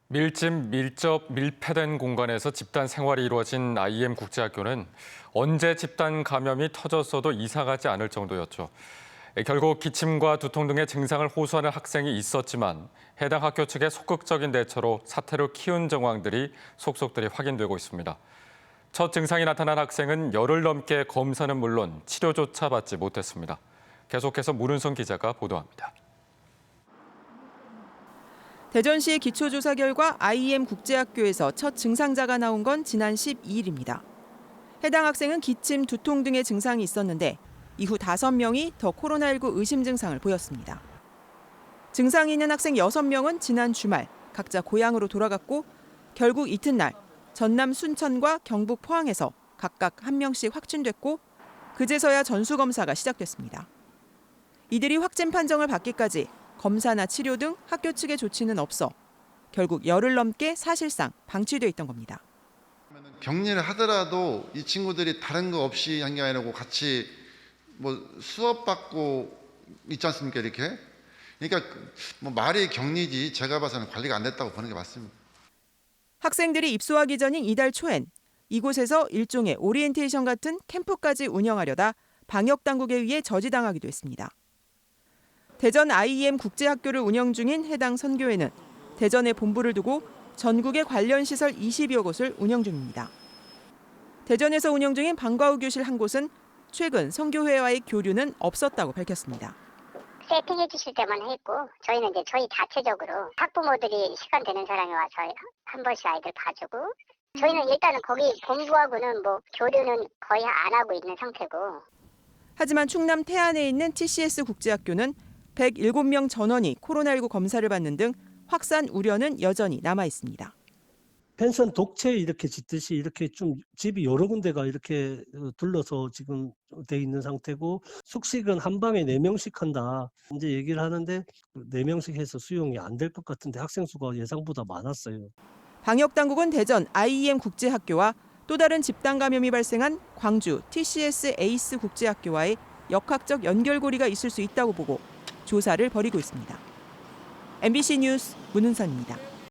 밀집, 밀접, 밀폐된 공간에서 집단 생활이 이루어진 IM 국제학교는 언제 집단 감염이 터졌어도 이상하지 않을 정도였죠. 결국 기침과 두통 등의 증상을 호소하는 학생이 있었지만 해당 학교 측의 소극적인 대처로 사태를 키운 정황들이 속속들이 확인되고 있습니다. 첫 증상이 나타난 학생은 열흘 넘게 검사는 물론 치료조차 받지 못했습니다. 계속해서 문은성 기자가 보도합니다. 대전시 기초조사 결과 IM 국제학교에서 첫 증상자가 나온 건 지난 12일입니다. 해당 학생은 기침, 두통 등의 증상이 있었는데 이후 5명이 더 코로나19 의심 증상을 보였습니다. 증상이 있는 학생 6명은 지난 주말 각자 고향으로 돌아갔고 결국 이튿날 전남 순천과 경북 포항에서 각각 1명씩 확진됐고 그제서야 전수검사가 시작됐습니다. 이들이 확진 판정을 받기까지 검사나 치료 등 학교 측의 조치는 없어 결국 열흘 넘게 사실상 방치돼 있던 겁니다. 격리를 하더라도 이 친구들이 다른 거 없이 한 게 아니고 같이 수업 받고 있지 않습니까, 이렇게? 그러니까 말이 격리지 제가 봐서는 관리가 안 됐다고 보는 게 맞습니다. 학생들이 입소하기 전인 이달 초엔 이곳에서 일종의 오리엔테이션 같은 캠프까지 운영하려다 방역 당국에 의해 저지당하기도 했습니다. 대전 IM 국제학교를 운영 중인 해당 선교회는 대전에 본부를 두고 전국의 관련 시설 20여 곳을 운영 중입니다. 대전에서 운영 중인 방과후 교실 한 곳은 최근 선교회와의 교류는 없었다고 밝혔습니다. 세팅해 주실 때만 했고 저희는 이제 저희 자체적으로 학부모들이 시간 되는 사람이 와서 한 번씩 아이들 봐주고 저희는 일단은 거기 본부하고는 교류는 거의 안 하고 있는 상태고. 하지만 충남 태안에 있는 TCS 국제학교는 107명 전원이 코로나19 검사를 받는 등 확산 우려는 여전히 남아 있습니다. 펜션 독채 이렇게 짓듯이 이렇게 좀 집이 여러 군데가 이렇게 둘러서 지금 돼 있는 상태고 숙식은 한 방에 4명씩 한다. 이제 얘기를 하는데 4명씩 해서 수용이 안 될 것 같은데 학생 수가 예상보다 많았어요. 방역 당국은 대전 IM 국제학교와 또 다른 집단 감염이 발생한 광주 TCS 에이스 국제학교와의 역학적 연결고리가 있을 수 있다고 보고 조사를 벌이고 있습니다. MBC 뉴스 문은선입니다.